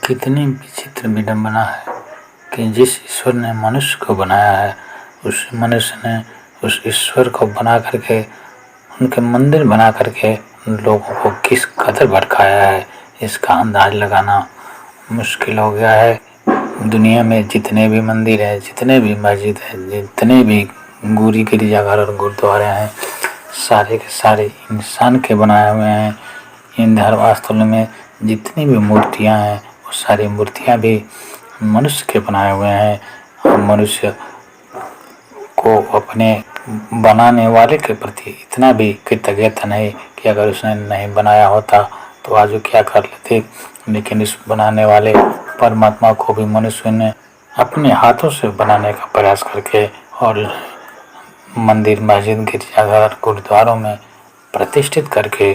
कितनी विचित्र विडंबना है कि जिस ईश्वर ने मनुष्य को बनाया है, उस मनुष्य ने उस ईश्वर को बना करके, उनके मंदिर बना करके लोगों को किस कदर भटकाया है, इसका अंदाज लगाना मुश्किल हो गया है। दुनिया में जितने भी मंदिर हैं, जितने भी मस्जिद हैं, जितने भी गुरी गिरजाघर और गुरुद्वारे हैं, सारे के सारे इंसान के बनाए हुए हैं। इन धर्मस्थलों में जितनी भी मूर्तियां हैं, वो सारी मूर्तियां भी मनुष्य के बनाए हुए हैं। और मनुष्य को अपने बनाने वाले के प्रति इतना भी कृतज्ञता नहीं कि अगर उसने नहीं बनाया होता तो आज वो क्या कर लेते। लेकिन इस बनाने वाले परमात्मा को भी मनुष्य ने अपने हाथों से बनाने का प्रयास करके और मंदिर, मस्जिद, गिरजाघर, गुरुद्वारों में प्रतिष्ठित करके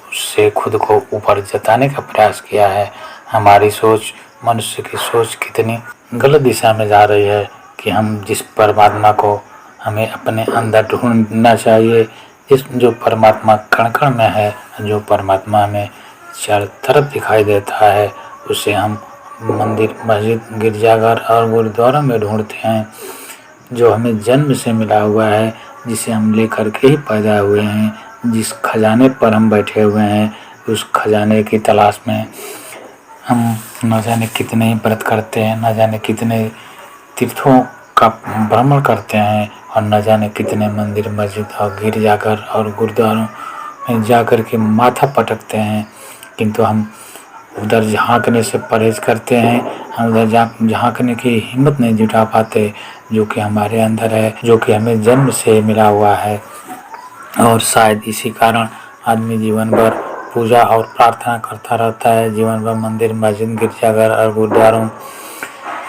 उससे खुद को ऊपर जताने का प्रयास किया है। हमारी सोच, मनुष्य की सोच कितनी गलत दिशा में जा रही है कि हम जिस परमात्मा को हमें अपने अंदर ढूंढना चाहिए, इस जो परमात्मा कण कण में है, जो परमात्मा हमें चारों तरफ दिखाई देता है, उसे हम मंदिर, मस्जिद, गिरजाघर और गुरुद्वारों में ढूंढते हैं। जो हमें जन्म से मिला हुआ है, जिसे हम लेकर के ही पैदा हुए हैं, जिस खजाने पर हम बैठे हुए हैं, उस खजाने की तलाश में हम न जाने कितने ही व्रत करते हैं, न जाने कितने तीर्थों का भ्रमण करते हैं और न जाने कितने मंदिर, मस्जिद और गिरजाघर और गुरुद्वारों में जाकर के माथा पटकते हैं। किंतु हम उधर झांकने से परहेज करते हैं, हम उधर झांकने की हिम्मत नहीं जुटा पाते जो कि हमारे अंदर है, जो कि हमें जन्म से मिला हुआ है। और शायद इसी कारण आदमी जीवन भर पूजा और प्रार्थना करता रहता है, जीवन भर मंदिर, मस्जिद, गिरजाघर और गुरुद्वारों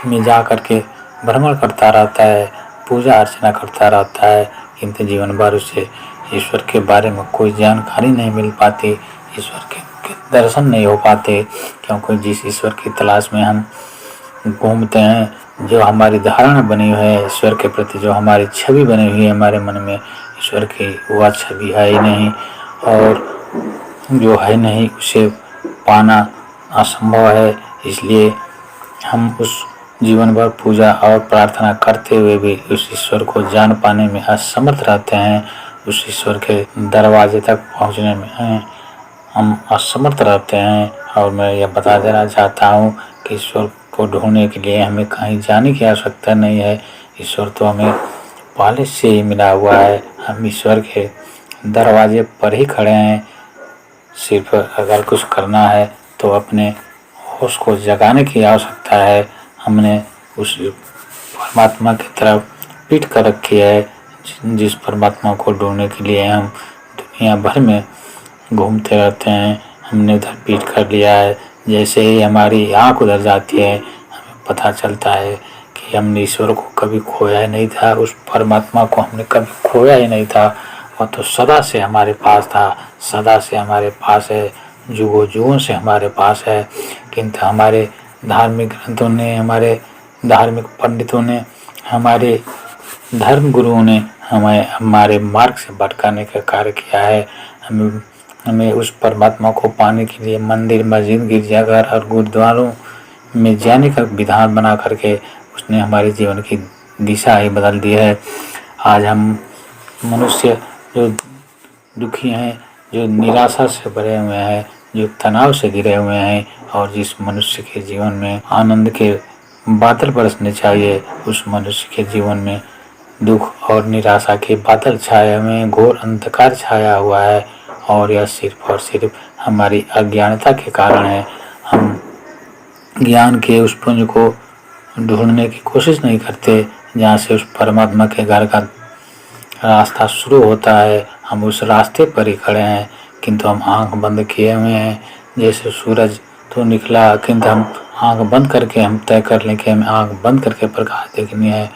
में जा कर के भ्रमण करता रहता है, पूजा अर्चना करता रहता है, किंतु जीवन भर उसे ईश्वर के बारे में कोई जानकारी नहीं मिल पाती, ईश्वर के दर्शन नहीं हो पाते। क्योंकि जिस ईश्वर की तलाश में हम घूमते हैं, जो हमारी धारणा बनी हुई है ईश्वर के प्रति, जो हमारी छवि बनी हुई है हमारे मन में, ईश्वर की वह छवि है ही नहीं, और जो है नहीं उसे पाना असंभव है। इसलिए हम उस जीवन भर पूजा और प्रार्थना करते हुए भी उस ईश्वर को जान पाने में असमर्थ रहते हैं, उस ईश्वर के दरवाजे तक पहुंचने में हम असमर्थ रहते हैं। और मैं यह बता देना चाहता हूँ कि ईश्वर को ढूंढने के लिए हमें कहीं जाने की आवश्यकता नहीं है, ईश्वर तो हमें पहले से ही मिला हुआ है। हम ईश्वर के दरवाजे पर ही खड़े हैं। सिर्फ अगर कुछ करना है तो अपने होश को जगाने की आवश्यकता है। हमने उस परमात्मा की तरफ पीठ कर रखी है, जिस परमात्मा को ढूंढने के लिए हम दुनिया भर में घूमते रहते हैं। हमने उधर पीठ कर लिया है। जैसे ही हमारी आँख उधर जाती है, हमें पता चलता है कि हमने ईश्वर को कभी खोया ही नहीं था, उस परमात्मा को हमने कभी खोया ही नहीं था। वह तो सदा से हमारे पास था, सदा से हमारे पास है, जुगों जुगों से हमारे पास है। किंतु हमारे धार्मिक ग्रंथों ने, हमारे धार्मिक पंडितों ने, हमारे धर्म गुरुओं ने हमें हमारे मार्ग से भटकाने का कार्य किया है। हमें उस परमात्मा को पाने के लिए मंदिर, मस्जिद, गिरजाघर और गुरुद्वारों में जाने का विधान बना करके उसने हमारे जीवन की दिशा ही बदल दी है। आज हम मनुष्य जो दुखी हैं, जो निराशा से भरे हुए हैं, जो तनाव से घिरे हुए हैं, और जिस मनुष्य के जीवन में आनंद के बादल बरसने चाहिए, उस मनुष्य के जीवन में दुख और निराशा के बादल छाए हुए हैं, घोर अंधकार छाया हुआ है। और यह सिर्फ और सिर्फ हमारी अज्ञानता के कारण है। हम ज्ञान के उस पुंज को ढूंढने की कोशिश नहीं करते जहाँ से उस परमात्मा के घर का रास्ता शुरू होता है। हम उस रास्ते पर ही खड़े हैं, किंतु हम आंख बंद किए हुए हैं। जैसे सूरज तो निकला, किंतु हम आंख बंद करके हम तय कर लें कि हमें आंख बंद करके प्रकाश देखनी है,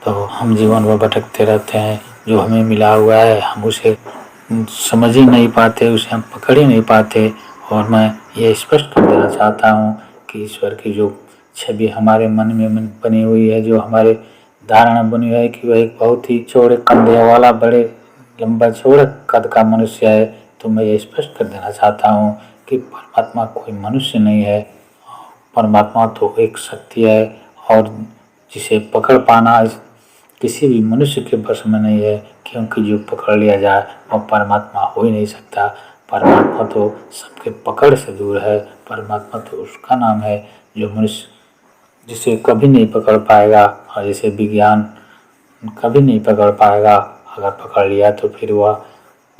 तो हम जीवन भर भटकते रहते हैं। जो हमें मिला हुआ है हम उसे समझ ही नहीं पाते, उसे हम पकड़ ही नहीं पाते। और मैं ये स्पष्ट कर देना चाहता हूँ कि ईश्वर की जो छवि हमारे मन में बनी हुई है, जो हमारे धारणा बनी हुई है कि वह एक बहुत ही चौड़े कंधे वाला, बड़े लंबा चौड़े कद का मनुष्य है, तो मैं ये स्पष्ट कर देना चाहता हूँ कि परमात्मा कोई मनुष्य नहीं है। परमात्मा तो एक शक्ति है और जिसे पकड़ पाना किसी भी मनुष्य के बस में नहीं है, क्योंकि जो पकड़ लिया जाए वह परमात्मा हो ही नहीं सकता। परमात्मा तो सबके पकड़ से दूर है। परमात्मा तो उसका नाम है जो मनुष्य जिसे कभी नहीं पकड़ पाएगा और जिसे विज्ञान कभी नहीं पकड़ पाएगा। अगर पकड़ लिया तो फिर वह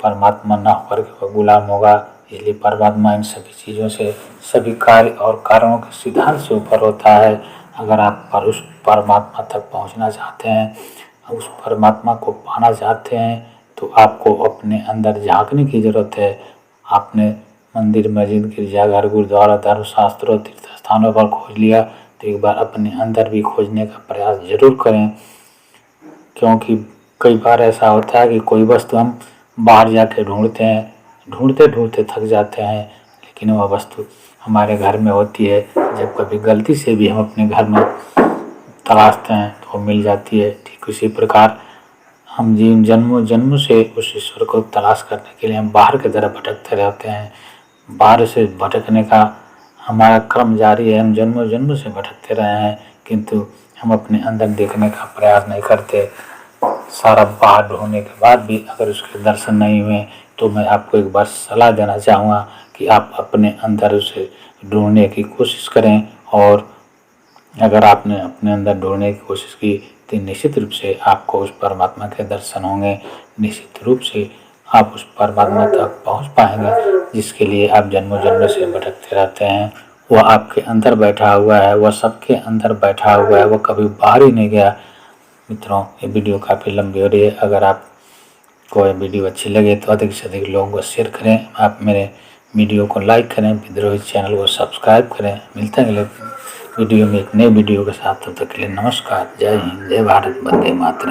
परमात्मा न होकर के वह गुलाम होगा। इसलिए परमात्मा इन सभी चीज़ों से, सभी कार्य और कारणों के सिद्धांत से ऊपर होता है। अगर आप उस परमात्मा तक पहुंचना चाहते हैं, उस परमात्मा को पाना चाहते हैं, तो आपको अपने अंदर झांकने की ज़रूरत है। आपने मंदिर, मस्जिद, गिरजाघर, गुरुद्वारा, धर्मशास्त्रों, तीर्थ स्थानों पर खोज लिया, तो एक बार अपने अंदर भी खोजने का प्रयास जरूर करें, क्योंकि कई बार ऐसा होता है कि कोई वस्तु हम बाहर जाके ढूंढते हैं, ढूंढते ढूंढते थक जाते हैं, लेकिन वह वस्तु हमारे घर में होती है। जब कभी गलती से भी हम अपने घर में तलाशते हैं तो वो मिल जाती है। ठीक उसी प्रकार हम जन्मों जन्मों से उस ईश्वर को तलाश करने के लिए हम बाहर की तरफ भटकते रहते हैं। बाहर से भटकने का हमारा क्रम जारी है। हम जन्मों जन्मों से भटकते रहे हैं, किंतु हम अपने अंदर देखने का प्रयास नहीं करते। सारा बाहर ढूंढने के बाद भी अगर उसके दर्शन नहीं हुए, तो मैं आपको एक बार सलाह देना चाहूँगा कि आप अपने अंदर उसे ढूंढने की कोशिश करें। और अगर आपने अपने अंदर ढूंढने की कोशिश की तो निश्चित रूप से आपको उस परमात्मा के दर्शन होंगे। निश्चित रूप से आप उस परमात्मा तक पहुंच पाएंगे जिसके लिए आप जन्मों जन्मों से भटकते रहते हैं। वह आपके अंदर बैठा हुआ है, वह सबके अंदर बैठा हुआ है, वह कभी बाहर ही नहीं गया। मित्रों, ये वीडियो काफ़ी लंबी हो रही है। अगर आपको ये वीडियो अच्छी लगे तो अधिक से अधिक लोगों को शेयर करें। आप मेरे वीडियो को लाइक करें, विद्रोही चैनल को सब्सक्राइब करें। मिलते हैं अगले वीडियो में एक नए वीडियो के साथ। तब तक के लिए नमस्कार। जय हिंद, जय भारत, वंदे मातरम।